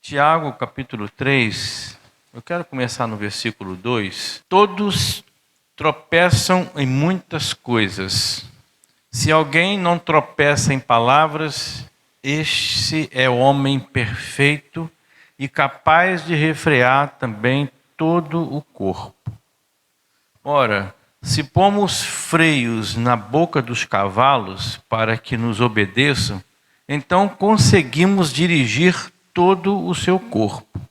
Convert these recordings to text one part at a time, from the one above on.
Tiago, capítulo 3, eu quero começar no versículo 2. Todos tropeçam em muitas coisas. Se alguém não tropeça em palavras, este é homem perfeito e capaz de refrear também todo o corpo. Ora, se pomos freios na boca dos cavalos para que nos obedeçam, então conseguimos dirigir todo o seu corpo.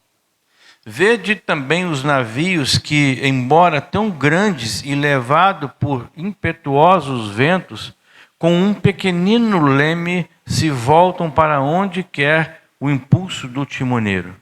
Vede também os navios que, embora tão grandes e levados por impetuosos ventos, com um pequenino leme se voltam para onde quer o impulso do timoneiro.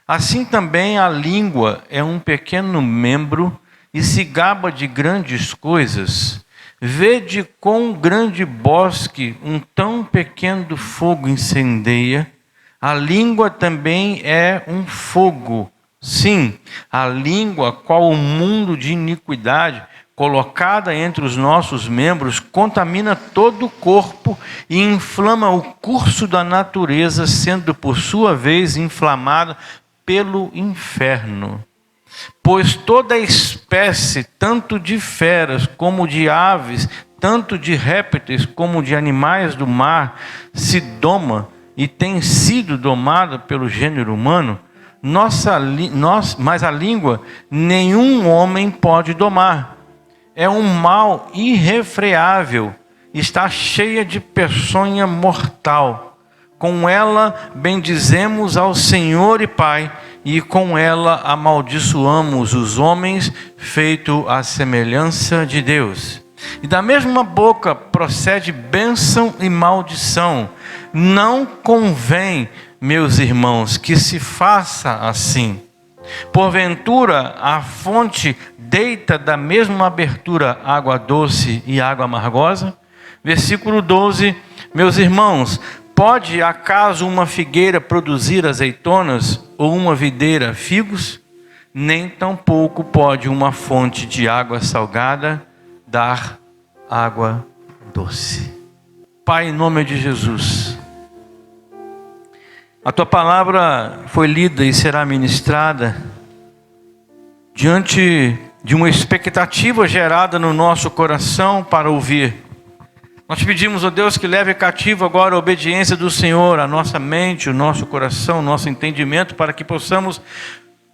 Assim também a língua é um pequeno membro e se gaba de grandes coisas. Vede quão grande bosque um tão pequeno fogo incendeia. A língua também é um fogo. Sim, a língua, qual o mundo de iniquidade, colocada entre os nossos membros, contamina todo o corpo e inflama o curso da natureza, sendo por sua vez inflamado pelo inferno. Pois toda espécie, tanto de feras como de aves, tanto de répteis como de animais do mar, se doma e tem sido domada pelo gênero humano, mas a língua nenhum homem pode domar. É um mal irrefreável, está cheia de peçonha mortal. Com ela bendizemos ao Senhor e Pai, e com ela amaldiçoamos os homens, feito à semelhança de Deus. E da mesma boca procede bênção e maldição. Não convém, meus irmãos, que se faça assim. Porventura, a fonte deita da mesma abertura água doce e água amargosa? Versículo 12, meus irmãos, pode acaso uma figueira produzir azeitonas ou uma videira figos? Nem tampouco pode uma fonte de água salgada dar água doce. Pai, em nome de Jesus, a Tua palavra foi lida e será ministrada diante de uma expectativa gerada no nosso coração para ouvir. Nós te pedimos, ó Deus, que leve cativo agora a obediência do Senhor, a nossa mente, o nosso coração, o nosso entendimento, para que possamos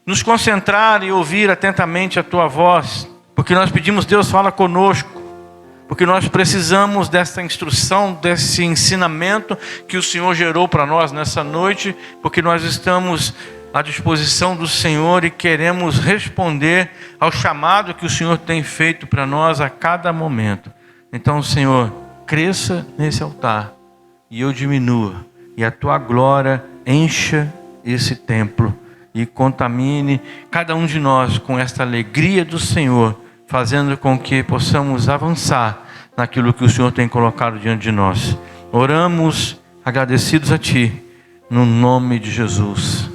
nos concentrar e ouvir atentamente a Tua voz. Porque nós pedimos, Deus, fala conosco. Porque nós precisamos dessa instrução, desse ensinamento que o Senhor gerou para nós nessa noite, porque nós estamos à disposição do Senhor e queremos responder ao chamado que o Senhor tem feito para nós a cada momento. Então, Senhor, cresça nesse altar e eu diminua, e a Tua glória encha esse templo e contamine cada um de nós com esta alegria do Senhor, fazendo com que possamos avançar naquilo que o Senhor tem colocado diante de nós. Oramos agradecidos a Ti, no nome de Jesus.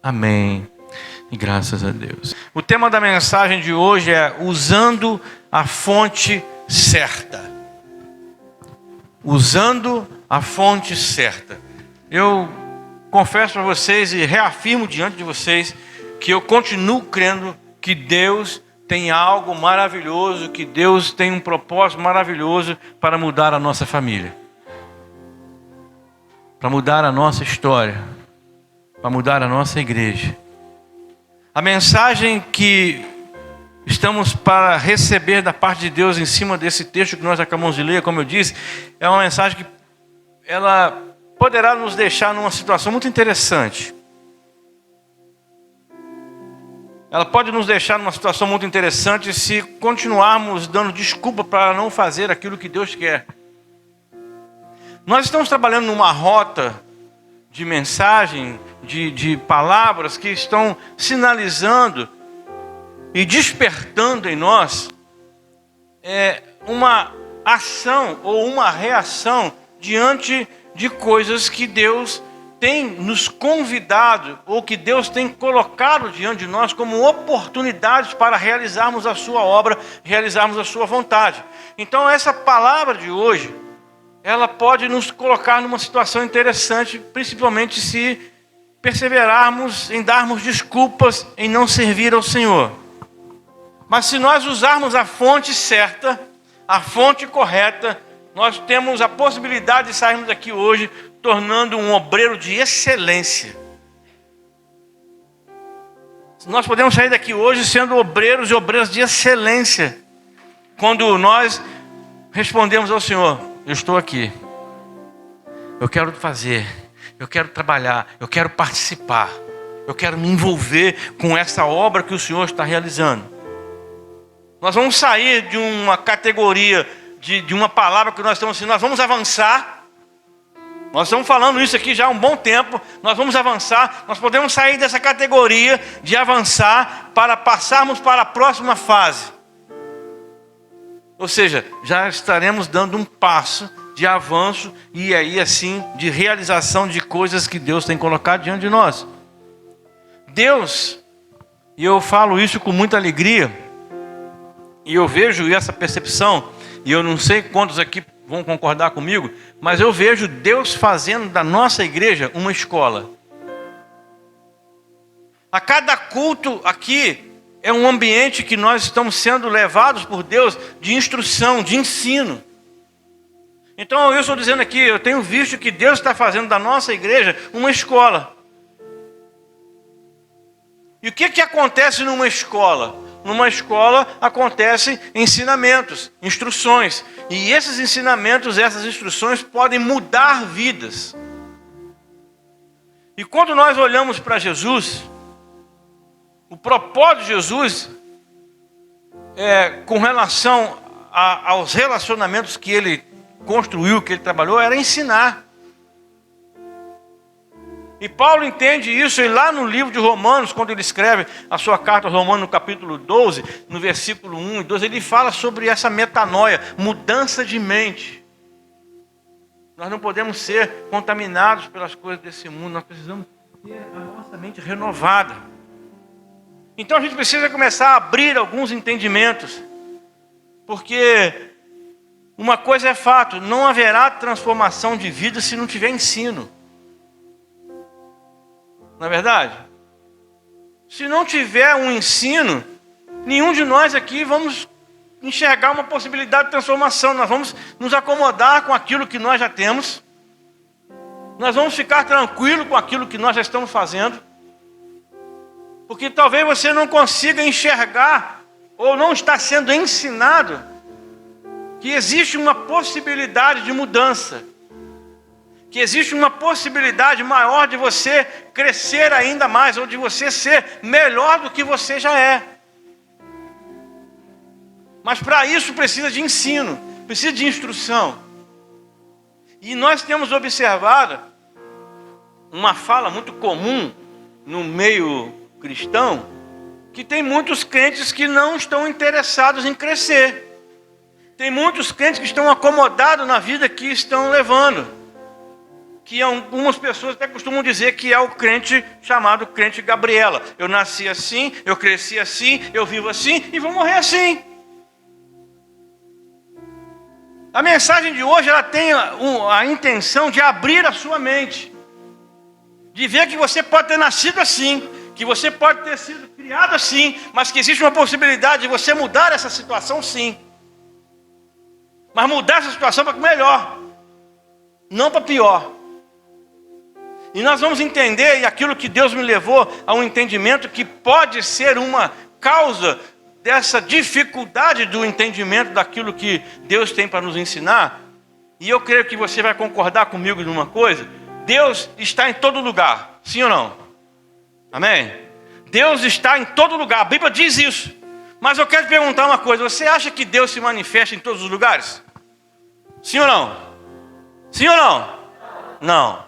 Amém. E graças a Deus. O tema da mensagem de hoje é usando a fonte certa. Usando a fonte certa. Eu confesso para vocês e reafirmo diante de vocês que eu continuo crendo que Deus tem algo maravilhoso, que Deus tem um propósito maravilhoso para mudar a nossa família, para mudar a nossa história, para mudar a nossa igreja. A mensagem que estamos para receber da parte de Deus em cima desse texto que nós acabamos de ler, como eu disse, é uma mensagem que ela poderá nos deixar numa situação muito interessante. Ela pode nos deixar numa situação muito interessante se continuarmos dando desculpa para não fazer aquilo que Deus quer. Nós estamos trabalhando numa rota de mensagem, de palavras que estão sinalizando e despertando em nós uma ação ou uma reação diante de coisas que Deus tem nos convidado, ou que Deus tem colocado diante de nós como oportunidades para realizarmos a sua obra, realizarmos a sua vontade. Então essa palavra de hoje, ela pode nos colocar numa situação interessante, principalmente se perseverarmos em darmos desculpas em não servir ao Senhor. Mas se nós usarmos a fonte certa, a fonte correta, nós temos a possibilidade de sairmos daqui hoje tornando um obreiro de excelência. Nós podemos sair daqui hoje sendo obreiros e obreiras de excelência, quando nós respondemos ao Senhor: eu estou aqui, eu quero fazer, eu quero trabalhar, eu quero participar, eu quero me envolver com essa obra que o Senhor está realizando. Nós vamos sair de uma categoria, de uma palavra que nós estamos assim, nós vamos avançar. Nós estamos falando isso aqui já há um bom tempo. Nós vamos avançar. Nós podemos sair dessa categoria de avançar para passarmos para a próxima fase. Ou seja, já estaremos dando um passo de avanço e aí assim de realização de coisas que Deus tem colocado diante de nós. Deus, e eu falo isso com muita alegria, e eu vejo essa percepção, e eu não sei quantos aqui vão concordar comigo, mas eu vejo Deus fazendo da nossa igreja uma escola. A cada culto aqui é um ambiente que nós estamos sendo levados por Deus de instrução, de ensino. Então eu estou dizendo aqui, eu tenho visto que Deus está fazendo da nossa igreja uma escola. E o que acontece numa escola? Numa escola acontecem ensinamentos, instruções. E esses ensinamentos, essas instruções podem mudar vidas. E quando nós olhamos para Jesus, o propósito de Jesus, com relação aos relacionamentos que ele construiu, que ele trabalhou, era ensinar. E Paulo entende isso, e lá no livro de Romanos, quando ele escreve a sua carta aos Romanos, no capítulo 12, no versículo 1 e 12, ele fala sobre essa metanoia, mudança de mente. Nós não podemos ser contaminados pelas coisas desse mundo, nós precisamos ter a nossa mente renovada. Então a gente precisa começar a abrir alguns entendimentos, porque uma coisa é fato, não haverá transformação de vida se não tiver ensino. Não é verdade? Se não tiver um ensino, nenhum de nós aqui vamos enxergar uma possibilidade de transformação. Nós vamos nos acomodar com aquilo que nós já temos. Nós vamos ficar tranquilos com aquilo que nós já estamos fazendo. Porque talvez você não consiga enxergar, ou não está sendo ensinado, que existe uma possibilidade de mudança. Que existe uma possibilidade maior de você crescer ainda mais, ou de você ser melhor do que você já é. Mas para isso precisa de ensino, precisa de instrução. E nós temos observado uma fala muito comum no meio cristão, que tem muitos crentes que não estão interessados em crescer. Tem muitos crentes que estão acomodados na vida que estão levando. Que algumas pessoas até costumam dizer que é o crente chamado crente Gabriela. Eu nasci assim, eu cresci assim, eu vivo assim e vou morrer assim. A mensagem de hoje ela tem a intenção de abrir a sua mente. De ver que você pode ter nascido assim, que você pode ter sido criado assim, mas que existe uma possibilidade de você mudar essa situação sim. Mas mudar essa situação para melhor, não para pior. E nós vamos entender, e aquilo que Deus me levou a um entendimento que pode ser uma causa dessa dificuldade do entendimento daquilo que Deus tem para nos ensinar. E eu creio que você vai concordar comigo numa coisa: Deus está em todo lugar, sim ou não? Amém? Deus está em todo lugar, a Bíblia diz isso. Mas eu quero te perguntar uma coisa: você acha que Deus se manifesta em todos os lugares? Sim ou não? Sim ou não? Não.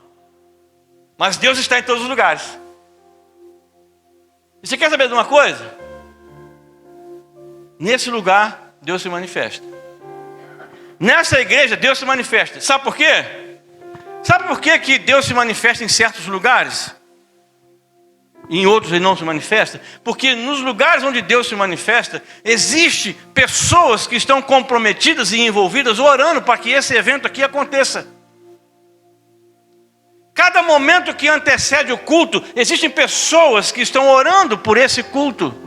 Mas Deus está em todos os lugares. E você quer saber de uma coisa? Nesse lugar, Deus se manifesta. Nessa igreja, Deus se manifesta. Sabe por quê? Sabe por quê que Deus se manifesta em certos lugares? E em outros ele não se manifesta? Porque nos lugares onde Deus se manifesta, existe pessoas que estão comprometidas e envolvidas, orando para que esse evento aqui aconteça. Cada momento que antecede o culto, existem pessoas que estão orando por esse culto.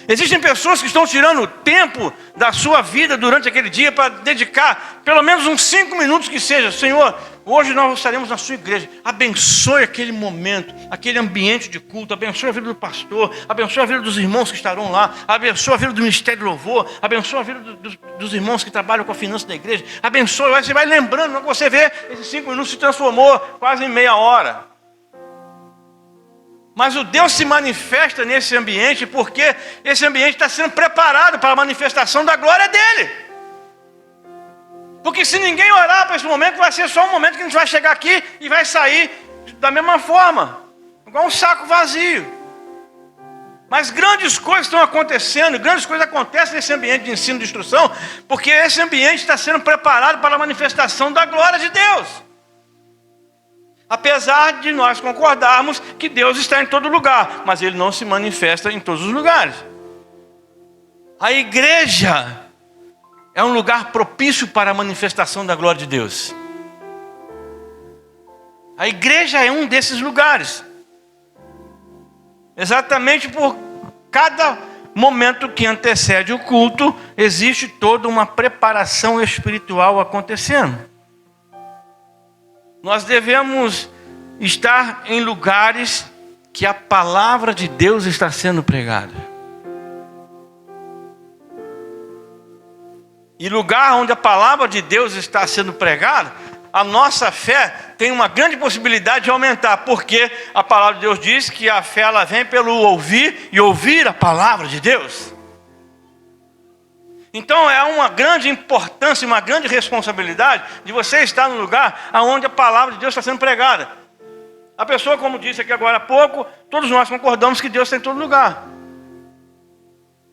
Existem pessoas que estão tirando tempo da sua vida durante aquele dia para dedicar pelo menos uns 5 minutos que seja. Senhor, hoje nós estaremos na sua igreja. Abençoe aquele momento, aquele ambiente de culto. Abençoe a vida do pastor. Abençoe a vida dos irmãos que estarão lá. Abençoe a vida do ministério de louvor. Abençoe a vida dos irmãos que trabalham com a finança da igreja. Abençoe. Você vai lembrando, quando você vê, esses 5 minutos se transformou quase em meia hora. Mas o Deus se manifesta nesse ambiente porque esse ambiente está sendo preparado para a manifestação da glória dele. Porque se ninguém orar para esse momento, vai ser só um momento que a gente vai chegar aqui e vai sair da mesma forma, igual um saco vazio. Mas grandes coisas estão acontecendo, grandes coisas acontecem nesse ambiente de ensino e de instrução, porque esse ambiente está sendo preparado para a manifestação da glória de Deus. Apesar de nós concordarmos que Deus está em todo lugar, mas Ele não se manifesta em todos os lugares. A igreja é um lugar propício para a manifestação da glória de Deus. A igreja é um desses lugares. Exatamente por cada momento que antecede o culto, existe toda uma preparação espiritual acontecendo. Nós devemos estar em lugares que a palavra de Deus está sendo pregada. E lugar onde a palavra de Deus está sendo pregada, a nossa fé tem uma grande possibilidade de aumentar. Porque a palavra de Deus diz que a fé ela vem pelo ouvir e ouvir a palavra de Deus. Então é uma grande importância, uma grande responsabilidade de você estar no lugar onde a palavra de Deus está sendo pregada. A pessoa, como disse aqui agora há pouco, todos nós concordamos que Deus está em todo lugar.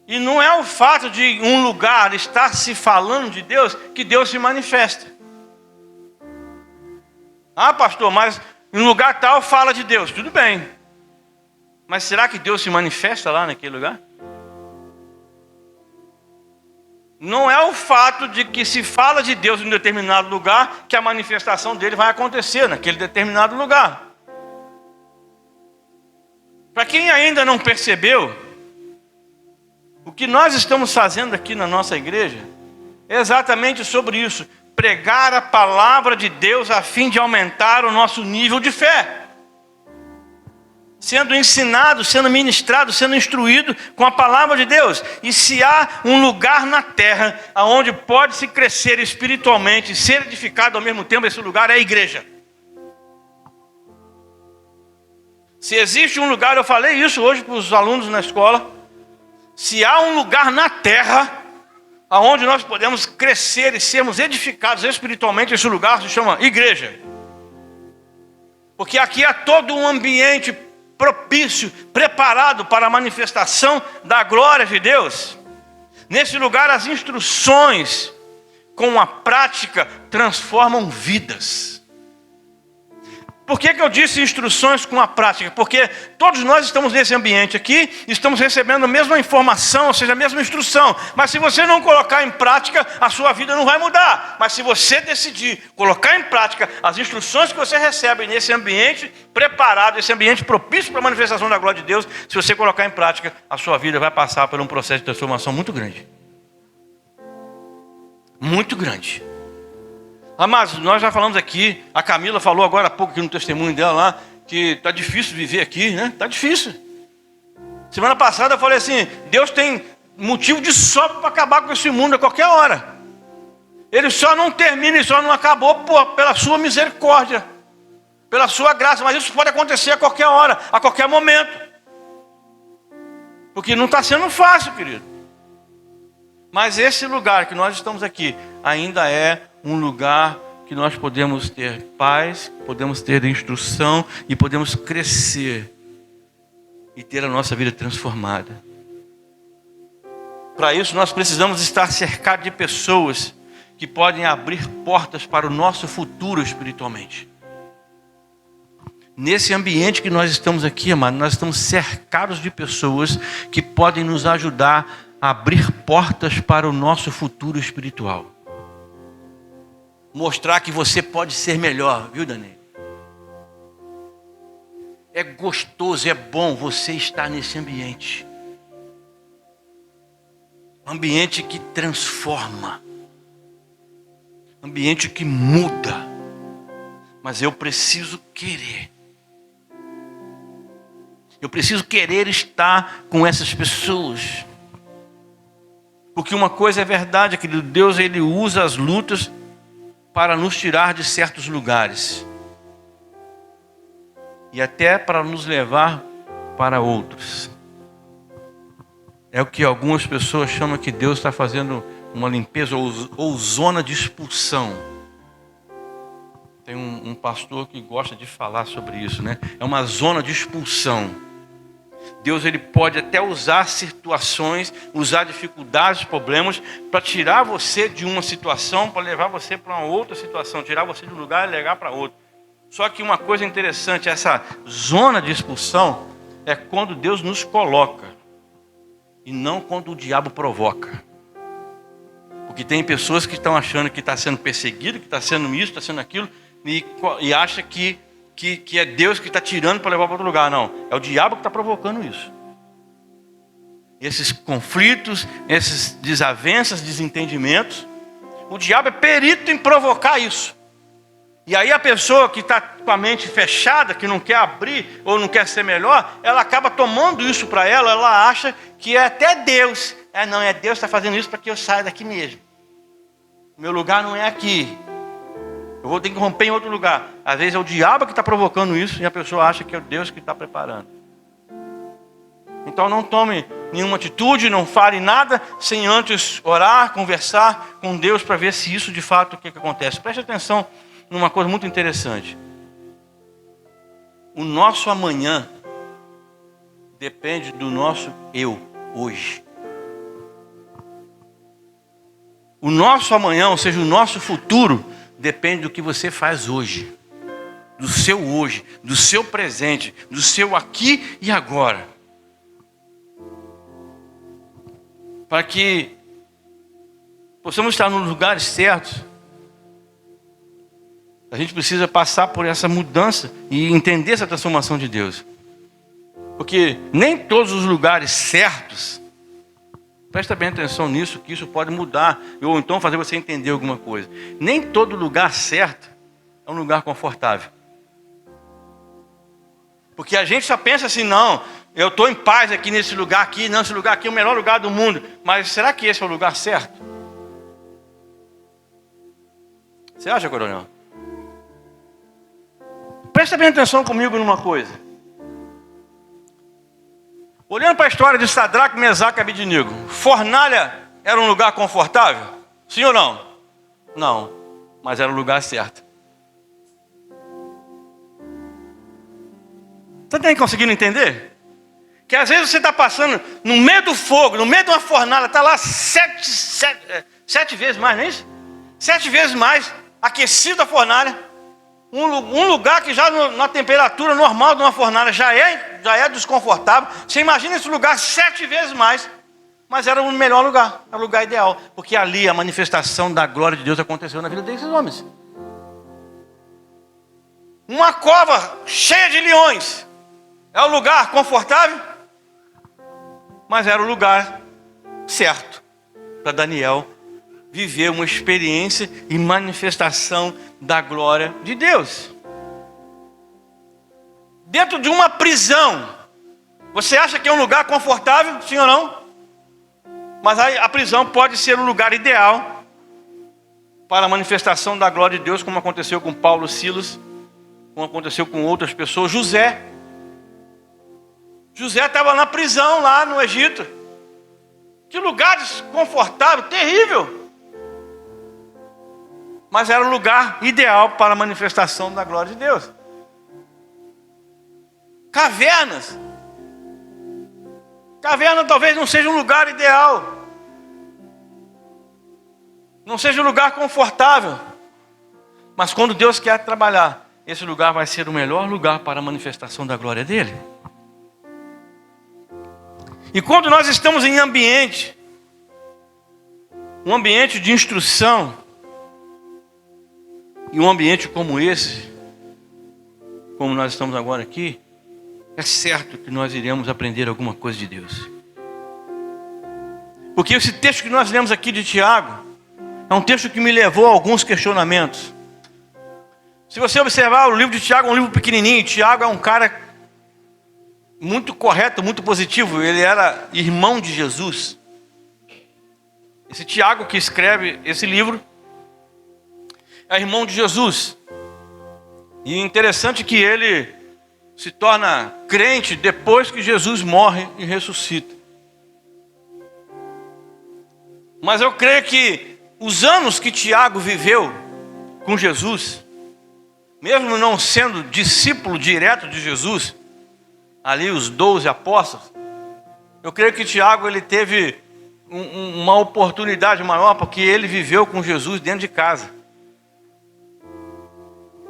E não é o fato de um lugar estar se falando de Deus que Deus se manifesta. Ah, pastor, mas em um lugar tal fala de Deus. Tudo bem. Mas será que Deus se manifesta lá naquele lugar? Não é o fato de que se fala de Deus em um determinado lugar que a manifestação dele vai acontecer naquele determinado lugar. Para quem ainda não percebeu, o que nós estamos fazendo aqui na nossa igreja é exatamente sobre isso. Pregar a palavra de Deus a fim de aumentar o nosso nível de fé. Sendo ensinado, sendo ministrado, sendo instruído com a palavra de Deus. E se há um lugar na terra onde pode se crescer espiritualmente e ser edificado ao mesmo tempo, esse lugar é a igreja. Se existe um lugar, eu falei isso hoje para os alunos na escola, se há um lugar na terra onde nós podemos crescer e sermos edificados espiritualmente, esse lugar se chama igreja. Porque aqui há todo um ambiente propício, preparado para a manifestação da glória de Deus. Nesse lugar as instruções com a prática transformam vidas. Por que eu disse instruções com a prática? Porque todos nós estamos nesse ambiente aqui, estamos recebendo a mesma informação, ou seja, a mesma instrução. Mas se você não colocar em prática, a sua vida não vai mudar. Mas se você decidir colocar em prática as instruções que você recebe nesse ambiente preparado, esse ambiente propício para a manifestação da glória de Deus, se você colocar em prática, a sua vida vai passar por um processo de transformação muito grande. Muito grande. Mas nós já falamos aqui, a Camila falou agora há pouco aqui no testemunho dela lá, que está difícil viver aqui, né? Está difícil. Semana passada eu falei assim, Deus tem motivo de sobra para acabar com esse mundo a qualquer hora. Ele só não termina e só não acabou pela sua misericórdia, pela sua graça, mas isso pode acontecer a qualquer hora, a qualquer momento. Porque não está sendo fácil, querido. Mas esse lugar que nós estamos aqui ainda é um lugar que nós podemos ter paz, podemos ter instrução e podemos crescer e ter a nossa vida transformada. Para isso nós precisamos estar cercados de pessoas que podem abrir portas para o nosso futuro espiritualmente. Nesse ambiente que nós estamos aqui, amado, nós estamos cercados de pessoas que podem nos ajudar a abrir portas para o nosso futuro espiritual. Mostrar que você pode ser melhor, viu, Daniel? É gostoso, é bom você estar nesse ambiente. Ambiente que transforma. Ambiente que muda. Mas eu preciso querer. Eu preciso querer estar com essas pessoas. Porque uma coisa é verdade, querido, Deus ele usa as lutas para nos tirar de certos lugares. E até para nos levar para outros. É o que algumas pessoas chamam que Deus está fazendo uma limpeza ou zona de expulsão. Tem um pastor que gosta de falar sobre isso, né? É uma zona de expulsão. Deus ele pode até usar situações, usar dificuldades, problemas, para tirar você de uma situação, para levar você para uma outra situação, tirar você de um lugar e levar para outro. Só que uma coisa interessante, essa zona de expulsão é quando Deus nos coloca e não quando o diabo provoca. Porque tem pessoas que estão achando que está sendo perseguido, que está sendo isso, está sendo aquilo, e acha que é Deus que está tirando para levar para outro lugar. Não, é o diabo que está provocando isso. Esses conflitos, essas desavenças, desentendimentos, o diabo é perito em provocar isso. E aí a pessoa que está com a mente fechada, que não quer abrir ou não quer ser melhor, ela acaba tomando isso para ela, ela acha que é até Deus. Não, é Deus que está fazendo isso para que eu saia daqui mesmo. Meu lugar não é aqui. Eu vou ter que romper em outro lugar. Às vezes é o diabo que está provocando isso e a pessoa acha que é Deus que está preparando. Então não tome nenhuma atitude, não fale nada sem antes orar, conversar com Deus para ver se isso de fato o que acontece. Preste atenção numa coisa muito interessante. O nosso amanhã depende do nosso eu hoje. O nosso amanhã, ou seja, o nosso futuro, depende do que você faz hoje. Do seu hoje, do seu presente, do seu aqui e agora. Para que possamos estar nos lugares certos, a gente precisa passar por essa mudança e entender essa transformação de Deus. Porque nem todos os lugares certos, presta bem atenção nisso, que isso pode mudar, ou então fazer você entender alguma coisa. Nem todo lugar certo é um lugar confortável. Porque a gente só pensa assim, não, eu estou em paz aqui nesse lugar aqui, não, esse lugar aqui é o melhor lugar do mundo. Mas será que esse é o lugar certo? Você acha, coronel? Presta bem atenção comigo numa coisa. Olhando para a história de Sadraque, Mesaque e Abednego, fornalha era um lugar confortável? Sim ou não? Não, mas era o lugar certo. Você está conseguindo entender? Que às vezes você está passando no meio do fogo, no meio de uma fornalha, está lá sete vezes mais, não é isso? 7 vezes mais aquecida a fornalha. Um lugar que já na temperatura normal de uma fornalha já é desconfortável. Você imagina esse lugar 7 vezes mais. Mas era o melhor lugar, era o lugar ideal. Porque ali a manifestação da glória de Deus aconteceu na vida desses homens. Uma cova cheia de leões. É o lugar confortável? Mas era o lugar certo para Daniel viver uma experiência e manifestação da glória de Deus. Dentro de uma prisão, você acha que é um lugar confortável, sim ou não? Mas a prisão pode ser um lugar ideal para a manifestação da glória de Deus, como aconteceu com Paulo e Silas, como aconteceu com outras pessoas. José estava na prisão lá no Egito. Que lugar desconfortável, terrível. Mas era o lugar ideal para a manifestação da glória de Deus. Cavernas. Caverna talvez não seja um lugar ideal. Não seja um lugar confortável. Mas quando Deus quer trabalhar, esse lugar vai ser o melhor lugar para a manifestação da glória dele. E quando nós estamos em ambiente, um ambiente de instrução, e um ambiente como esse, como nós estamos agora aqui, é certo que nós iremos aprender alguma coisa de Deus. Porque esse texto que nós lemos aqui de Tiago é um texto que me levou a alguns questionamentos. Se você observar, o livro de Tiago é um livro pequenininho. Tiago é um cara muito correto, muito positivo. Ele era irmão de Jesus. Esse Tiago que escreve esse livro é irmão de Jesus. E é interessante que ele se torna crente depois que Jesus morre e ressuscita. Mas eu creio que os anos que Tiago viveu com Jesus, mesmo não sendo discípulo direto de Jesus, ali os 12 apóstolos, eu creio que Tiago ele teve uma oportunidade maior, porque ele viveu com Jesus dentro de casa.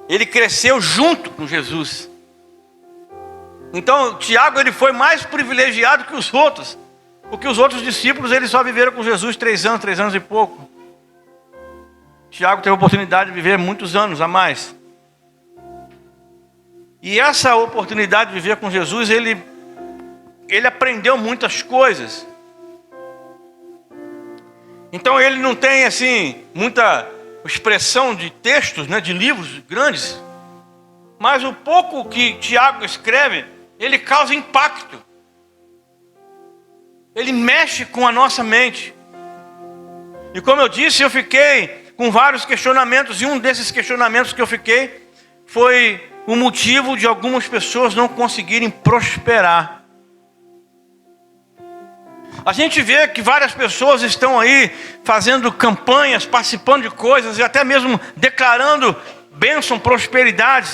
Ele cresceu junto com Jesus. Então Tiago ele foi mais privilegiado que os outros, porque os outros discípulos eles só viveram com Jesus 3 anos e pouco. Tiago teve a oportunidade de viver muitos anos a mais. E essa oportunidade de viver com Jesus, ele aprendeu muitas coisas. Então ele não tem assim muita expressão de textos, né, de livros grandes, mas o pouco que Tiago escreve, ele causa impacto. Ele mexe com a nossa mente. E como eu disse, eu fiquei com vários questionamentos, e um desses questionamentos que eu fiquei foi o motivo de algumas pessoas não conseguirem prosperar. A gente vê que várias pessoas estão aí fazendo campanhas, participando de coisas e até mesmo declarando bênção, prosperidade.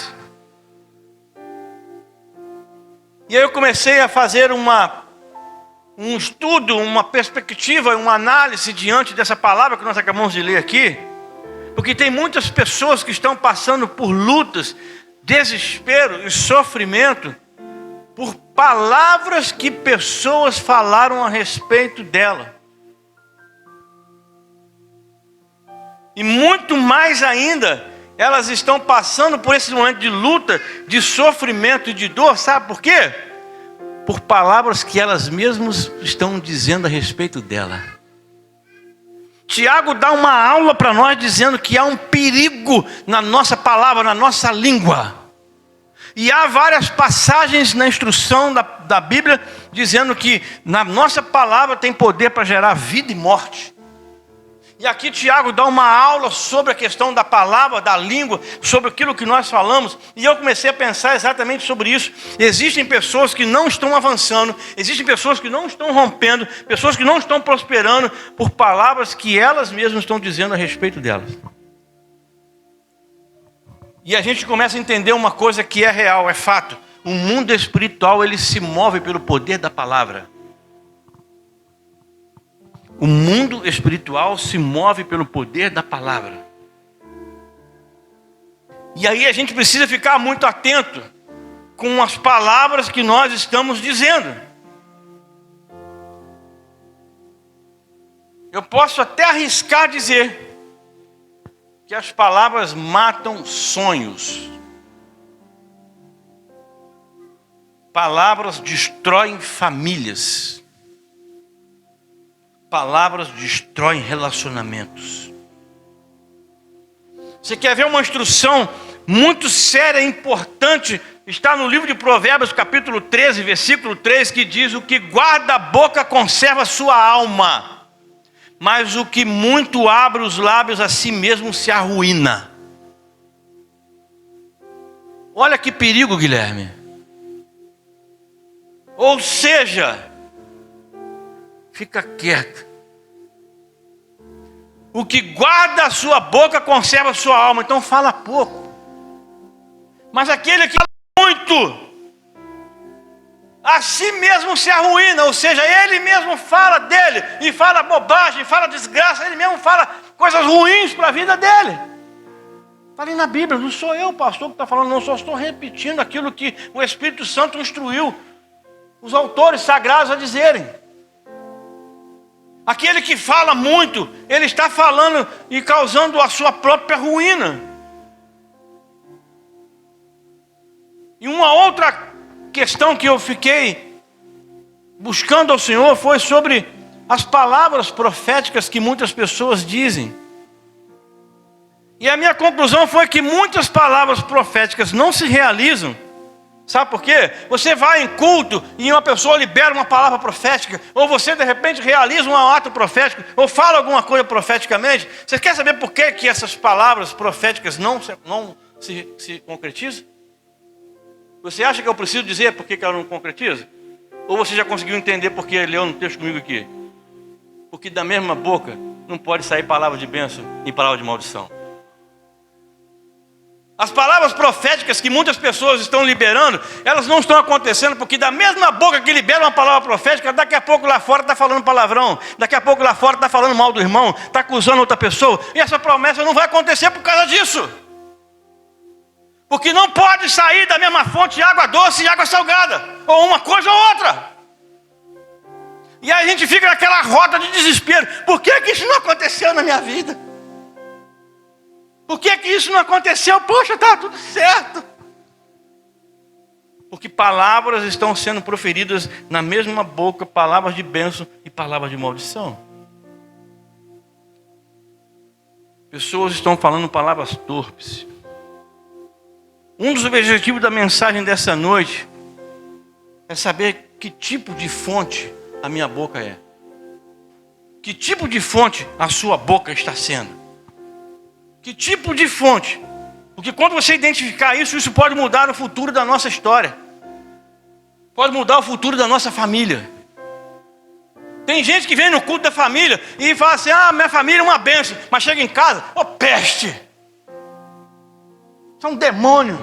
E aí eu comecei a fazer um estudo, uma perspectiva, uma análise diante dessa palavra que nós acabamos de ler aqui. Porque tem muitas pessoas que estão passando por lutas, desespero e sofrimento por palavras que pessoas falaram a respeito dela. E muito mais ainda, elas estão passando por esse momento de luta, de sofrimento e de dor, sabe por quê? Por palavras que elas mesmas estão dizendo a respeito dela. Tiago dá uma aula para nós dizendo que há um perigo na nossa palavra, na nossa língua. E há várias passagens na instrução da Bíblia dizendo que na nossa palavra tem poder para gerar vida e morte. E aqui Tiago dá uma aula sobre a questão da palavra, da língua, sobre aquilo que nós falamos. E eu comecei a pensar exatamente sobre isso. Existem pessoas que não estão avançando, existem pessoas que não estão rompendo, pessoas que não estão prosperando por palavras que elas mesmas estão dizendo a respeito delas. E a gente começa a entender uma coisa que é real, é fato. O mundo espiritual, ele se move pelo poder da palavra. O mundo espiritual se move pelo poder da palavra. E aí a gente precisa ficar muito atento com as palavras que nós estamos dizendo. Eu posso até arriscar dizer que as palavras matam sonhos. Palavras destroem famílias. Palavras destroem relacionamentos. Você quer ver uma instrução muito séria e importante? Está no livro de Provérbios, capítulo 13, versículo 3, que diz: o que guarda a boca conserva a sua alma, mas o que muito abre os lábios a si mesmo se arruína. Olha que perigo, Guilherme. Ou seja, fica quieto. O que guarda a sua boca conserva a sua alma. Então fala pouco. Mas aquele que fala muito, a si mesmo se arruína. Ou seja, ele mesmo fala dele, e fala bobagem, fala desgraça, ele mesmo fala coisas ruins para a vida dele. Está ali na Bíblia, não sou eu, pastor, que está falando, não, só estou repetindo aquilo que o Espírito Santo instruiu os autores sagrados a dizerem. Aquele que fala muito, ele está falando e causando a sua própria ruína. E uma outra questão que eu fiquei buscando ao Senhor foi sobre as palavras proféticas que muitas pessoas dizem. E a minha conclusão foi que muitas palavras proféticas não se realizam. Sabe por quê? Você vai em culto e uma pessoa libera uma palavra profética, ou você de repente realiza um ato profético, ou fala alguma coisa profeticamente. Você quer saber por que essas palavras proféticas não se concretizam? Você acha que eu preciso dizer por que ela não concretiza? Ou você já conseguiu entender por que leu no texto comigo aqui? Porque da mesma boca não pode sair palavra de bênção e palavra de maldição. As palavras proféticas que muitas pessoas estão liberando, elas não estão acontecendo porque da mesma boca que libera uma palavra profética, daqui a pouco lá fora está falando palavrão, daqui a pouco lá fora está falando mal do irmão, está acusando outra pessoa, e essa promessa não vai acontecer por causa disso. Porque não pode sair da mesma fonte água doce e água salgada, ou uma coisa ou outra. E aí a gente fica naquela roda de desespero. Por que isso não aconteceu na minha vida? Por que isso não aconteceu? Poxa, está tudo certo. Porque palavras estão sendo proferidas na mesma boca, palavras de bênção e palavras de maldição. Pessoas estão falando palavras torpes. Um dos objetivos da mensagem dessa noite é saber que tipo de fonte a minha boca é. Que tipo de fonte a sua boca está sendo. Que tipo de fonte? Porque quando você identificar isso, isso pode mudar o futuro da nossa história. Pode mudar o futuro da nossa família. Tem gente que vem no culto da família e fala assim, minha família é uma bênção. Mas chega em casa, peste. Isso é um demônio.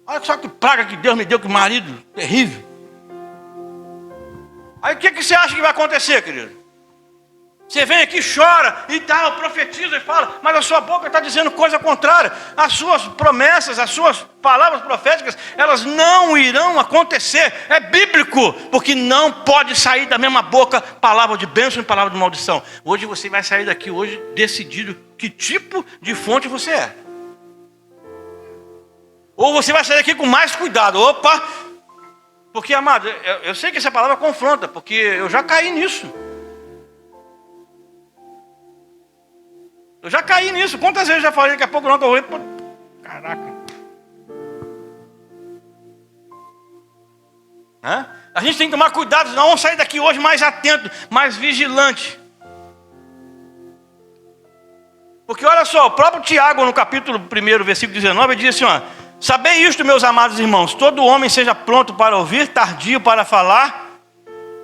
Olha só que praga que Deus me deu, que marido terrível. Aí o que você acha que vai acontecer, querido? Você vem aqui, chora e tal, profetiza e fala, mas a sua boca está dizendo coisa contrária. As suas promessas, as suas palavras proféticas, elas não irão acontecer. É bíblico, porque não pode sair da mesma boca palavra de bênção e palavra de maldição. Hoje você vai sair daqui hoje decidido que tipo de fonte você é. Ou você vai sair daqui com mais cuidado. Opa! Porque, amado, eu sei que essa palavra confronta, porque eu já caí nisso. Eu já caí nisso. Quantas vezes eu já falei, daqui a pouco não, que eu vou... Caraca. A gente tem que tomar cuidado, senão vamos sair daqui hoje mais atento, mais vigilante. Porque olha só, o próprio Tiago, no capítulo 1, versículo 19, ele diz assim, sabei isto, meus amados irmãos, todo homem seja pronto para ouvir, tardio para falar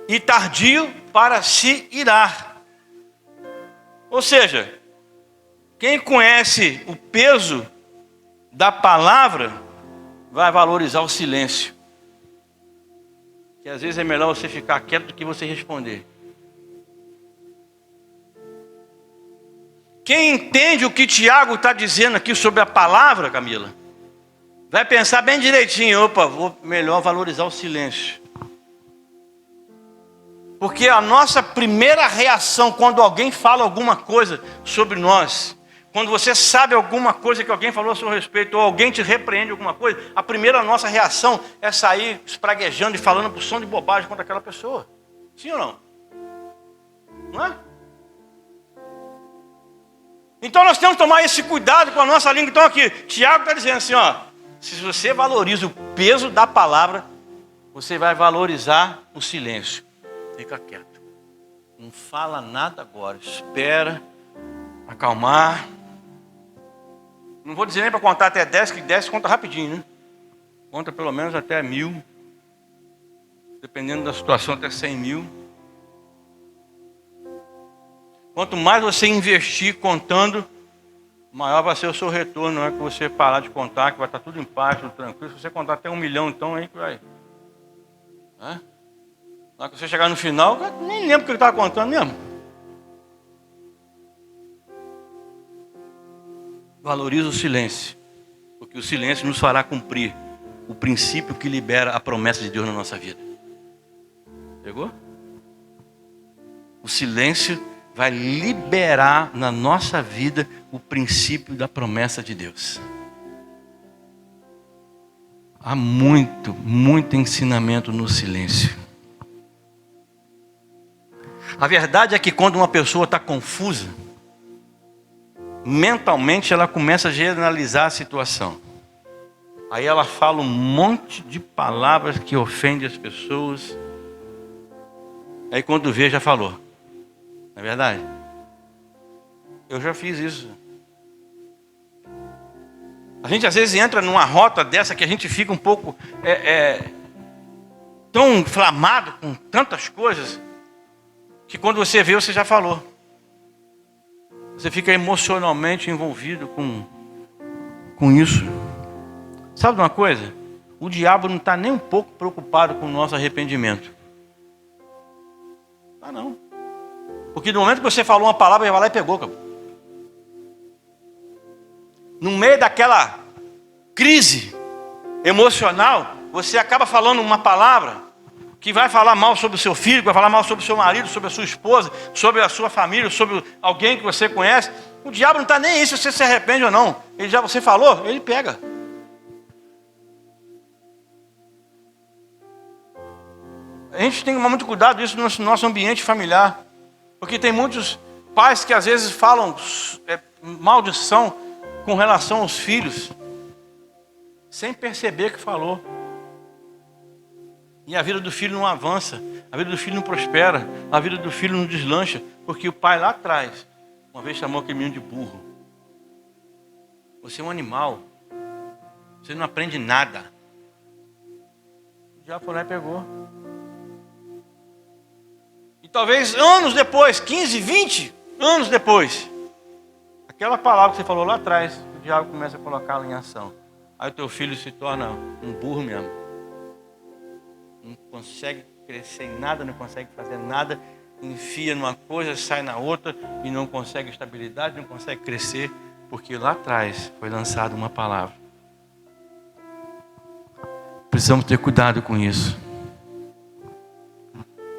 e tardio para se irar. Ou seja, quem conhece o peso da palavra vai valorizar o silêncio. Que às vezes é melhor você ficar quieto do que você responder. Quem entende o que Tiago está dizendo aqui sobre a palavra, Camila, vai pensar bem direitinho, vou melhor valorizar o silêncio. Porque a nossa primeira reação quando alguém fala alguma coisa sobre nós, quando você sabe alguma coisa que alguém falou a seu respeito, ou alguém te repreende alguma coisa, a primeira nossa reação é sair espraguejando e falando por som de bobagem contra aquela pessoa. Sim ou não? Não é? Então nós temos que tomar esse cuidado com a nossa língua. Então aqui, Tiago está dizendo assim, se você valoriza o peso da palavra, você vai valorizar o silêncio. Fica quieto. Não fala nada agora. Espera. Acalmar. Não vou dizer nem para contar até 10, que 10 conta rapidinho, né? Conta pelo menos até 1000. Dependendo da situação, até 100.000. Quanto mais você investir contando, maior vai ser o seu retorno. Não é que você parar de contar, que vai estar tudo em paz, tudo tranquilo. Se você contar até 1 milhão, então aí que vai. Na hora que você chegar no final, eu nem lembro o que ele estava contando mesmo. Valoriza o silêncio, porque o silêncio nos fará cumprir o princípio que libera a promessa de Deus na nossa vida. Pegou? O silêncio vai liberar na nossa vida o princípio da promessa de Deus. há muito ensinamento no silêncio. A verdade é que quando uma pessoa está confusa, mentalmente ela começa a generalizar a situação. Aí ela fala um monte de palavras que ofendem as pessoas. Aí quando vê, já falou. Não é verdade? Eu já fiz isso. A gente às vezes entra numa rota dessa que a gente fica um pouco tão inflamado com tantas coisas, que quando você vê, você já falou. Você fica emocionalmente envolvido com isso. Sabe de uma coisa? O diabo não está nem um pouco preocupado com o nosso arrependimento. Ah, não. Porque no momento que você falou uma palavra, ele vai lá e pegou, cara. No meio daquela crise emocional, você acaba falando uma palavra que vai falar mal sobre o seu filho, vai falar mal sobre o seu marido, sobre a sua esposa, sobre a sua família, sobre alguém que você conhece. O diabo não está nem aí se você se arrepende ou não. Ele já você falou, ele pega. A gente tem que tomar muito cuidado disso no nosso ambiente familiar. Porque tem muitos pais que às vezes falam maldição com relação aos filhos, sem perceber que falou. E a vida do filho não avança, a vida do filho não prospera, a vida do filho não deslancha, porque o pai lá atrás, uma vez chamou aquele menino de burro. Você é um animal, você não aprende nada. O diabo foi lá e pegou. E talvez anos depois, 15, 20 anos depois, aquela palavra que você falou lá atrás, o diabo começa a colocá-la em ação. Aí o teu filho se torna um burro mesmo. Não consegue crescer em nada, não consegue fazer nada, enfia numa coisa, sai na outra e não consegue estabilidade, não consegue crescer, porque lá atrás foi lançada uma palavra. Precisamos ter cuidado com isso.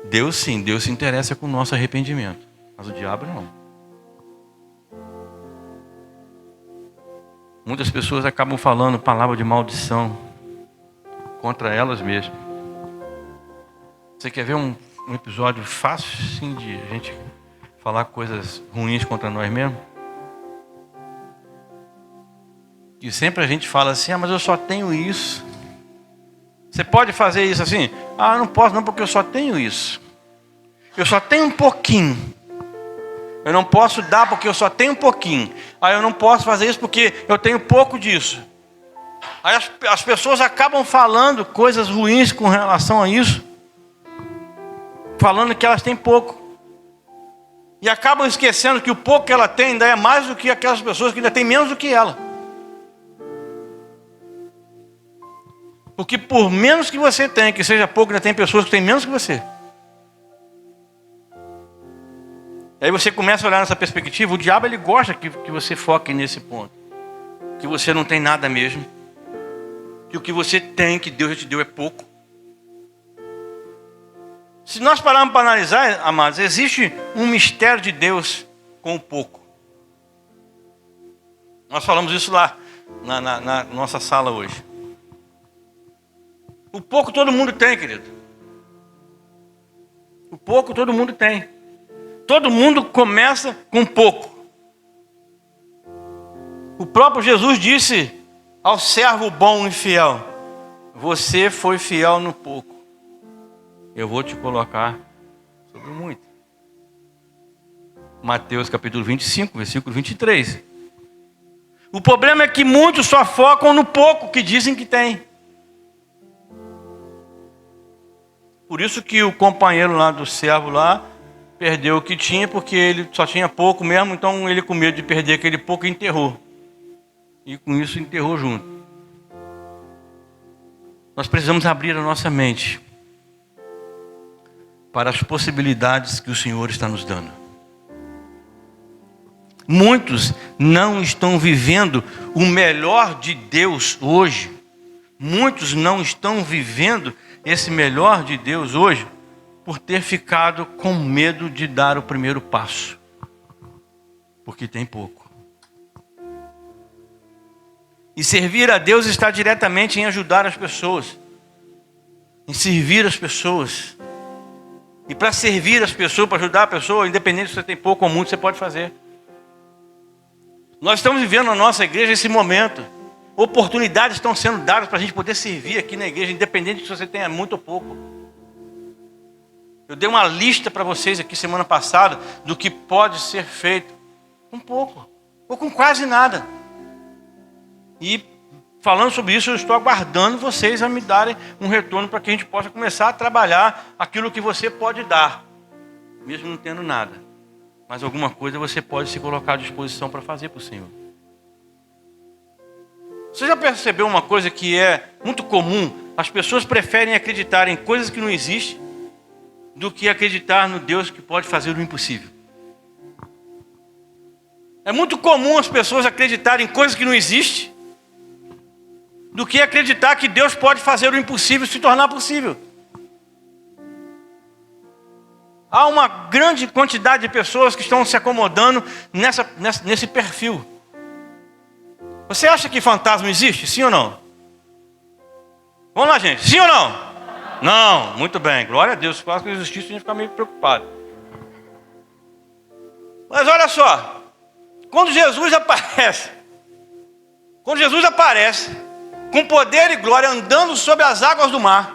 Deus sim, Deus se interessa com o nosso arrependimento, mas o diabo não. Muitas pessoas acabam falando palavra de maldição contra elas mesmas. Você quer ver um episódio fácil sim de a gente falar coisas ruins contra nós mesmos? E sempre a gente fala assim, mas eu só tenho isso. Você pode fazer isso assim? Não posso não, porque eu só tenho isso. Eu só tenho um pouquinho. Eu não posso dar porque eu só tenho um pouquinho. Eu não posso fazer isso porque eu tenho pouco disso. Aí as pessoas acabam falando coisas ruins com relação a isso. Falando que elas têm pouco. E acabam esquecendo que o pouco que ela tem ainda é mais do que aquelas pessoas que ainda têm menos do que ela. Porque por menos que você tenha, que seja pouco, ainda tem pessoas que têm menos que você. E aí você começa a olhar nessa perspectiva, o diabo ele gosta que você foque nesse ponto. Que você não tem nada mesmo. Que o que você tem, que Deus já te deu, é pouco. Se nós pararmos para analisar, amados, existe um mistério de Deus com o pouco. Nós falamos isso lá na nossa sala hoje. O pouco todo mundo tem, querido. O pouco todo mundo tem. Todo mundo começa com pouco. O próprio Jesus disse ao servo bom e fiel: você foi fiel no pouco, eu vou te colocar sobre muito. Mateus capítulo 25, versículo 23. O problema é que muitos só focam no pouco que dizem que tem. Por isso que o companheiro lá do servo lá perdeu o que tinha, porque ele só tinha pouco mesmo, então ele com medo de perder aquele pouco enterrou. E com isso enterrou junto. Nós precisamos abrir a nossa mente para as possibilidades que o Senhor está nos dando. Muitos não estão vivendo o melhor de Deus hoje. Muitos não estão vivendo esse melhor de Deus hoje por ter ficado com medo de dar o primeiro passo. Porque tem pouco. E servir a Deus está diretamente em ajudar as pessoas, em servir as pessoas. E para servir as pessoas, para ajudar a pessoa, independente se você tem pouco ou muito, você pode fazer. Nós estamos vivendo na nossa igreja esse momento. Oportunidades estão sendo dadas para a gente poder servir aqui na igreja, independente se você tenha muito ou pouco. Eu dei uma lista para vocês aqui semana passada do que pode ser feito com pouco, ou com quase nada. E falando sobre isso, eu estou aguardando vocês a me darem um retorno para que a gente possa começar a trabalhar aquilo que você pode dar, mesmo não tendo nada. Mas alguma coisa você pode se colocar à disposição para fazer para o Senhor. Você já percebeu uma coisa que é muito comum? As pessoas preferem acreditar em coisas que não existem do que acreditar no Deus que pode fazer o impossível. É muito comum as pessoas acreditarem em coisas que não existem do que acreditar que Deus pode fazer o impossível se tornar possível. Há uma grande quantidade de pessoas que estão se acomodando nesse perfil. Você acha que fantasma existe? Sim ou não? Vamos lá, gente. Sim ou não? Não. Muito bem. Glória a Deus. Se fosse que existisse, a gente fica meio preocupado. Mas olha só. Quando Jesus aparece com poder e glória andando sobre as águas do mar,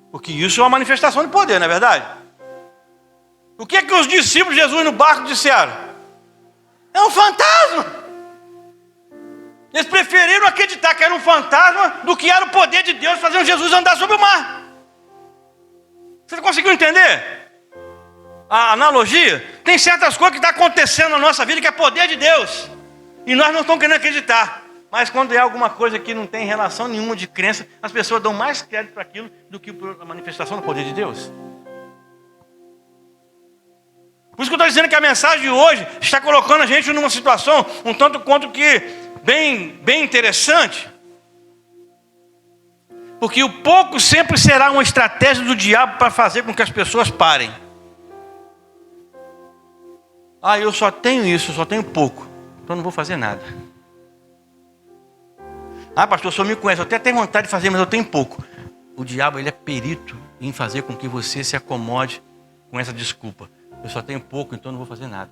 porque isso é uma manifestação de poder, não é verdade? O que é que os discípulos de Jesus no barco disseram? É um fantasma. Eles preferiram acreditar que era um fantasma do que era o poder de Deus fazendo Jesus andar sobre o mar. Você conseguiu entender a analogia? Tem certas coisas que estão acontecendo na nossa vida que é poder de Deus e nós não estamos querendo acreditar. Mas quando é alguma coisa que não tem relação nenhuma de crença, as pessoas dão mais crédito para aquilo do que para a manifestação do poder de Deus. Por isso que eu estou dizendo que a mensagem de hoje está colocando a gente numa situação um tanto quanto que bem interessante. Porque o pouco sempre será uma estratégia do diabo para fazer com que as pessoas parem. Ah, eu só tenho isso, eu só tenho pouco, então não vou fazer nada. Ah, pastor, o senhor me conhece, eu até tenho vontade de fazer, mas eu tenho pouco. O diabo, ele é perito em fazer com que você se acomode com essa desculpa. Eu só tenho pouco, então não vou fazer nada.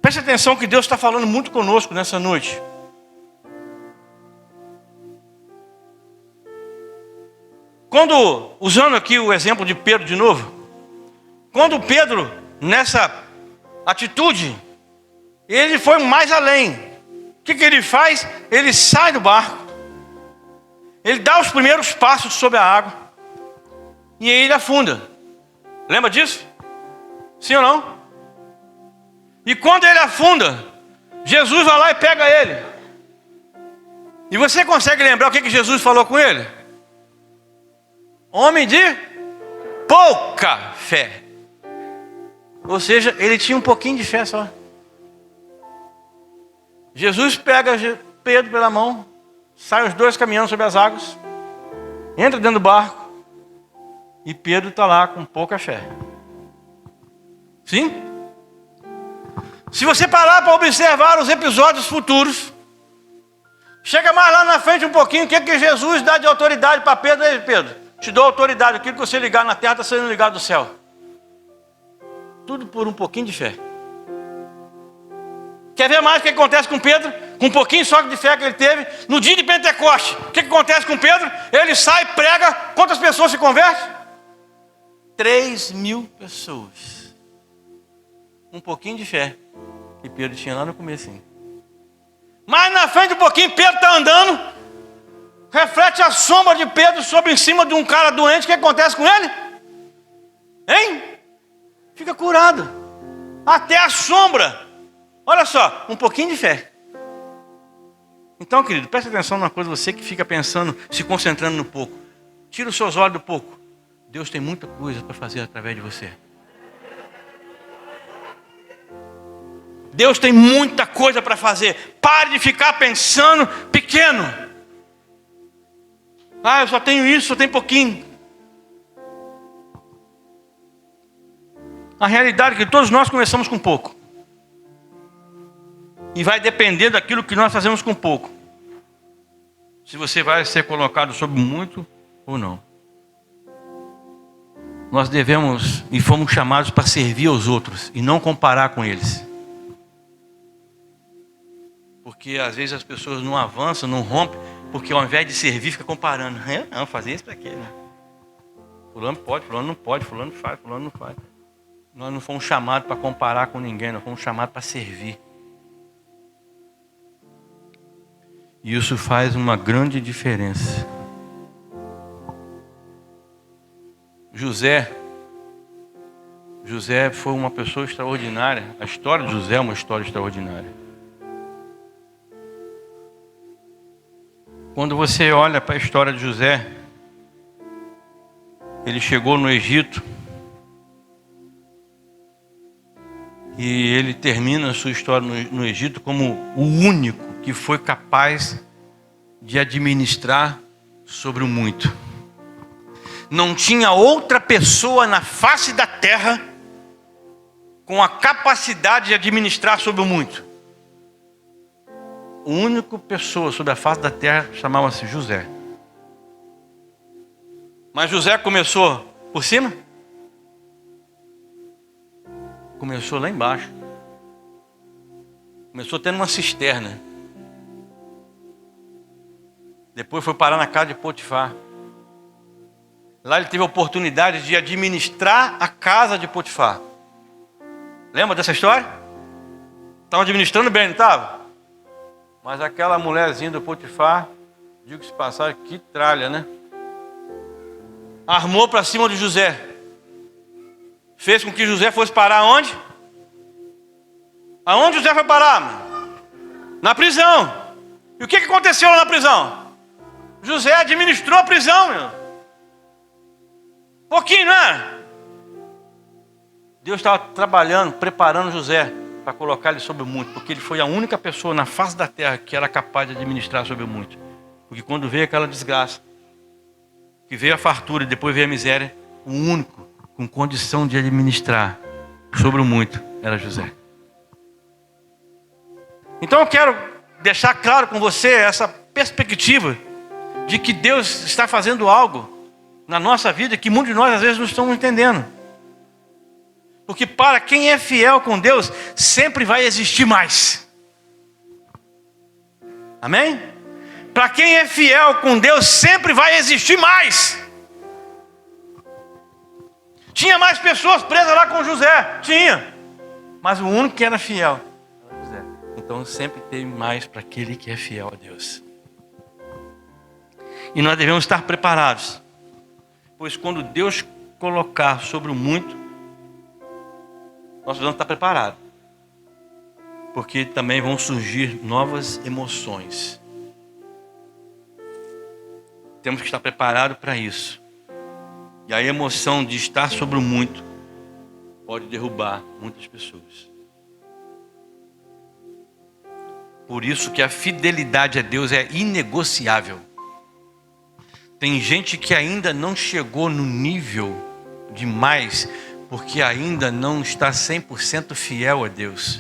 Preste atenção que Deus está falando muito conosco nessa noite. Quando, usando aqui o exemplo de Pedro de novo, quando Pedro, nessa atitude, ele foi mais além. O que ele faz? Ele sai do barco, ele dá os primeiros passos sobre a água, e aí ele afunda. Lembra disso? Sim ou não? E quando ele afunda, Jesus vai lá e pega ele. E você consegue lembrar o que Jesus falou com ele? Homem de pouca fé. Ou seja, ele tinha um pouquinho de fé só. Jesus pega Pedro pela mão, sai os dois caminhando sobre as águas, entra dentro do barco, e Pedro está lá com pouca fé. Sim? Se você parar para observar os episódios futuros, chega mais lá na frente um pouquinho, o que é que Jesus dá de autoridade para Pedro? Ei, Pedro, te dou autoridade, aquilo que você ligar na terra está sendo ligado do céu. Tudo por um pouquinho de fé. Quer ver mais o que acontece com Pedro? Com um pouquinho só de fé que ele teve, no dia de Pentecoste, o que acontece com Pedro? Ele sai, prega, quantas pessoas se convertem? 3.000 pessoas. Um pouquinho de fé que Pedro tinha lá no comecinho. Mas na frente um pouquinho, Pedro está andando, reflete a sombra de Pedro sobre em cima de um cara doente, o que acontece com ele? Hein? Fica curado. Até a sombra. Olha só, um pouquinho de fé. Então, querido, preste atenção numa coisa, você que fica pensando, se concentrando no pouco. Tira os seus olhos do pouco. Deus tem muita coisa para fazer através de você. Deus tem muita coisa para fazer. Pare de ficar pensando pequeno. Ah, eu só tenho isso, só tenho pouquinho. A realidade é que todos nós começamos com pouco. E vai depender daquilo que nós fazemos com pouco. Se você vai ser colocado sobre muito ou não. Nós devemos e fomos chamados para servir aos outros e não comparar com eles. Porque às vezes as pessoas não avançam, não rompem, porque ao invés de servir, fica comparando. Eu não, fazer isso para quê? Né? Fulano pode, fulano não pode, fulano faz, fulano não faz. Nós não fomos chamados para comparar com ninguém, nós fomos chamados para servir. E isso faz uma grande diferença. José foi uma pessoa extraordinária. A história de José é uma história extraordinária. Quando você olha para a história de José, ele chegou no Egito e ele termina a sua história no Egito como o único que foi capaz de administrar sobre o muito. Não tinha outra pessoa na face da terra com a capacidade de administrar sobre o muito. A única pessoa sobre a face da terra chamava-se José. Mas José começou por cima? Começou lá embaixo. Começou tendo uma cisterna. Depois foi parar na casa de Potifar. Lá ele teve a oportunidade de administrar a casa de Potifar. Lembra dessa história? Estava administrando bem, não estava? Mas aquela mulherzinha do Potifar, digo-se passagem, que tralha, né? Armou para cima de José. Fez com que José fosse parar onde? Aonde José foi parar, mano? Na prisão. E o que aconteceu lá na prisão? José administrou a prisão, meu. Pouquinho, não é? Deus estava trabalhando, preparando José para colocar ele sobre o muito, porque ele foi a única pessoa na face da terra que era capaz de administrar sobre o muito. Porque quando veio aquela desgraça, que veio a fartura e depois veio a miséria, o único com condição de administrar sobre o muito era José. Então eu quero deixar claro com você essa perspectiva de que Deus está fazendo algo na nossa vida que muitos de nós às vezes não estamos entendendo. Porque para quem é fiel com Deus, sempre vai existir mais. Amém? Para quem é fiel com Deus, sempre vai existir mais. Tinha mais pessoas presas lá com José? Tinha. Mas o único que era fiel era José. Então sempre tem mais para aquele que é fiel a Deus. E nós devemos estar preparados. Pois quando Deus colocar sobre o muito, nós precisamos estar preparados. Porque também vão surgir novas emoções. Temos que estar preparados para isso. E a emoção de estar sobre o muito pode derrubar muitas pessoas. Por isso que a fidelidade a Deus é inegociável. Tem gente que ainda não chegou no nível de mais, porque ainda não está 100% fiel a Deus.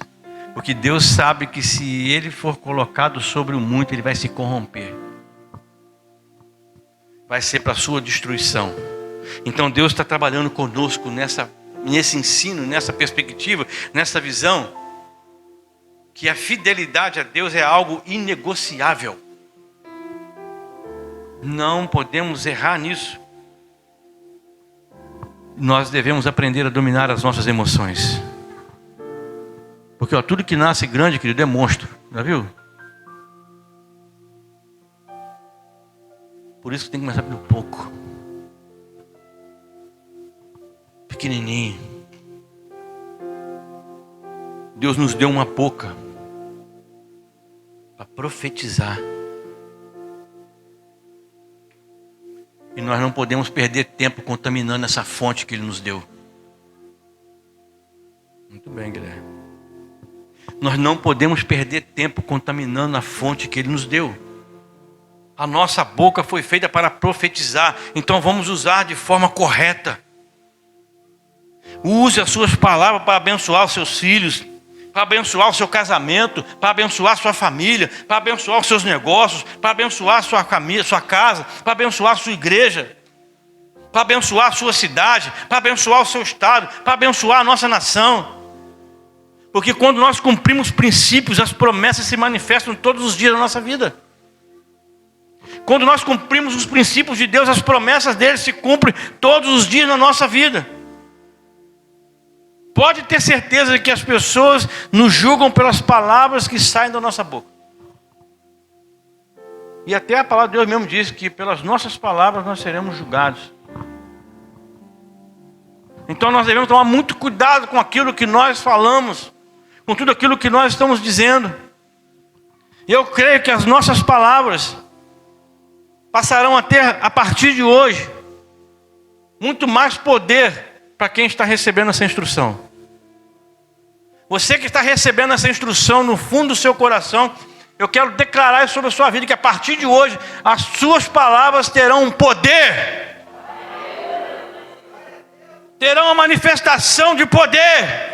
Porque Deus sabe que se ele for colocado sobre o muito, ele vai se corromper. Vai ser para a sua destruição. Então Deus está trabalhando conosco nesse ensino, nessa perspectiva, nessa visão, que a fidelidade a Deus é algo inegociável. Não podemos errar nisso. Nós devemos aprender a dominar as nossas emoções. Porque tudo que nasce grande, querido, é monstro. Já viu? Por isso que tem que começar pelo pouco. Pequenininho. Deus nos deu uma boca para profetizar. E nós não podemos perder tempo contaminando essa fonte que Ele nos deu. Muito bem, Guilherme. Nós não podemos perder tempo contaminando a fonte que Ele nos deu. A nossa boca foi feita para profetizar. Então vamos usar de forma correta. Use as suas palavras para abençoar os seus filhos. para abençoar o seu casamento, para abençoar a sua família, para abençoar os seus negócios, para abençoar a sua casa, para abençoar a sua igreja, para abençoar a sua cidade, para abençoar o seu estado, para abençoar a nossa nação. Porque quando nós cumprimos princípios, as promessas se manifestam todos os dias da nossa vida. Quando nós cumprimos os princípios de Deus, as promessas dele se cumprem todos os dias na nossa vida. Pode ter certeza que as pessoas nos julgam pelas palavras que saem da nossa boca. E até a palavra de Deus mesmo diz que pelas nossas palavras nós seremos julgados. Então nós devemos tomar muito cuidado com aquilo que nós falamos, com tudo aquilo que nós estamos dizendo. E eu creio que as nossas palavras passarão a ter, a partir de hoje, muito mais poder para quem está recebendo essa instrução. Você que está recebendo essa instrução no fundo do seu coração, eu quero declarar sobre a sua vida, que a partir de hoje, as suas palavras terão um poder. Terão uma manifestação de poder.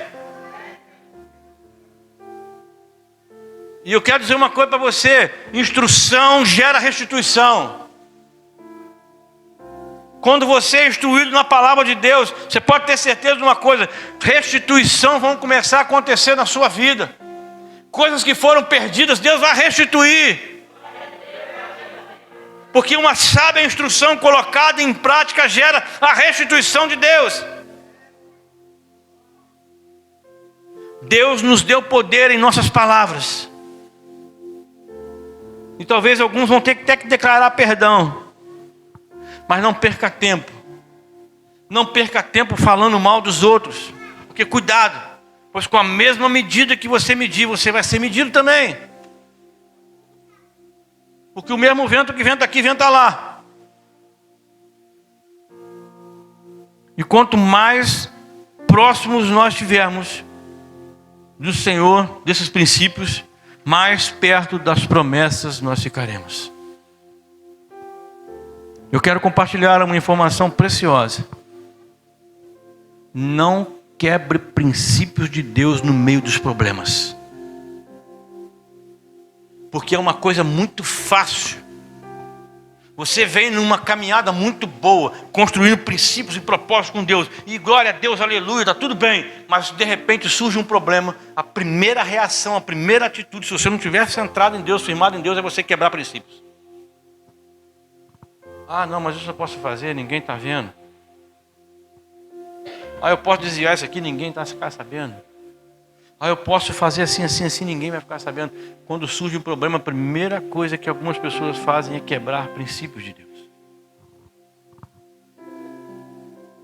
E eu quero dizer uma coisa para você: instrução gera restituição. Quando você é instruído na palavra de Deus, você pode ter certeza de uma coisa: restituição vão começar a acontecer na sua vida. Coisas que foram perdidas, Deus vai restituir. Porque uma sábia instrução colocada em prática gera a restituição de Deus. Deus nos deu poder em nossas palavras. E talvez alguns vão ter que declarar perdão. Mas não perca tempo. Não perca tempo falando mal dos outros. Porque cuidado, pois com a mesma medida que você medir, você vai ser medido também. Porque o mesmo vento que venta aqui, venta lá. E quanto mais próximos nós estivermos do Senhor, desses princípios, mais perto das promessas nós ficaremos. Eu quero compartilhar uma informação preciosa. Não quebre princípios de Deus no meio dos problemas. Porque é uma coisa muito fácil. Você vem numa caminhada muito boa, construindo princípios e propósitos com Deus. E glória a Deus, aleluia, está tudo bem. Mas de repente surge um problema. A primeira reação, a primeira atitude, se você não estiver centrado em Deus, firmado em Deus, é você quebrar princípios. Ah, não, mas isso eu posso fazer, ninguém está vendo. Ah, eu posso desviar isso aqui, ninguém está sabendo. Ah, eu posso fazer assim, assim, assim, ninguém vai ficar sabendo. Quando surge um problema, a primeira coisa que algumas pessoas fazem é quebrar princípios de Deus.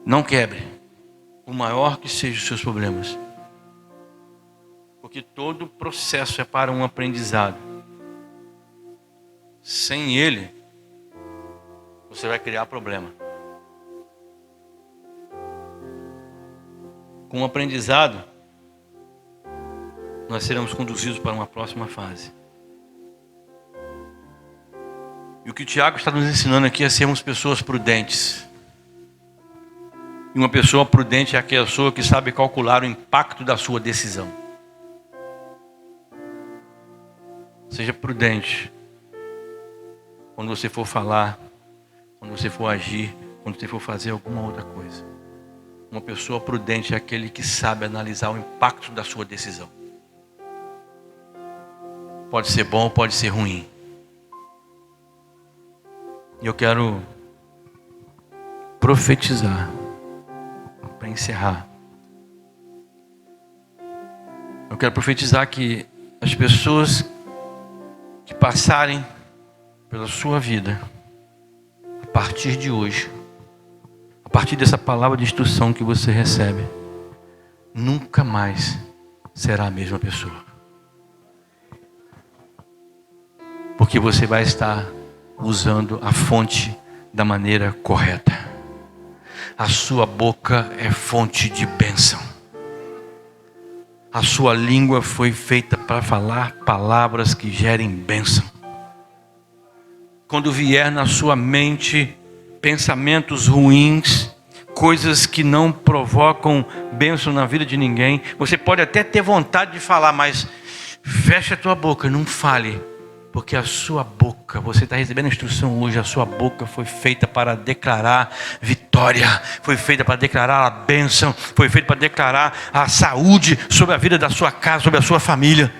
Não quebre, por maior que sejam os seus problemas. Porque todo processo é para um aprendizado. Sem ele, você vai criar problema. Com o aprendizado, nós seremos conduzidos para uma próxima fase. E o que o Tiago está nos ensinando aqui é sermos pessoas prudentes. E uma pessoa prudente é aquela pessoa que sabe calcular o impacto da sua decisão. Seja prudente quando você for falar, quando você for agir, quando você for fazer alguma outra coisa. Uma pessoa prudente é aquele que sabe analisar o impacto da sua decisão. Pode ser bom, pode ser ruim. E eu quero profetizar, para encerrar. Eu quero profetizar que as pessoas que passarem pela sua vida, a partir de hoje, a partir dessa palavra de instrução que você recebe, nunca mais será a mesma pessoa. Porque você vai estar usando a fonte da maneira correta. A sua boca é fonte de bênção. A sua língua foi feita para falar palavras que gerem bênção. Quando vier na sua mente pensamentos ruins, coisas que não provocam bênção na vida de ninguém. Você pode até ter vontade de falar, mas fecha a tua boca, não fale. Porque a sua boca, você está recebendo a instrução hoje, a sua boca foi feita para declarar vitória, foi feita para declarar a bênção, foi feita para declarar a saúde sobre a vida da sua casa, sobre a sua família.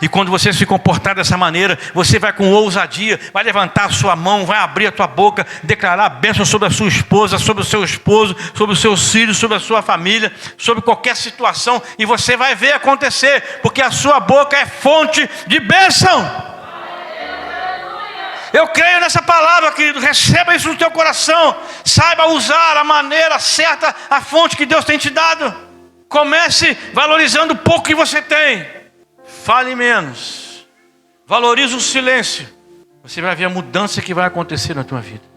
E quando você se comportar dessa maneira, você vai com ousadia, vai levantar a sua mão, vai abrir a tua boca, declarar a bênção sobre a sua esposa, sobre o seu esposo, sobre os seus filhos, sobre a sua família, sobre qualquer situação, e você vai ver acontecer, porque a sua boca é fonte de bênção. Eu creio nessa palavra, querido. Receba isso no teu coração. Saiba usar a maneira certa, a fonte que Deus tem te dado. Comece valorizando o pouco que você tem. Fale menos. Valorize o silêncio. Você vai ver a mudança que vai acontecer na tua vida.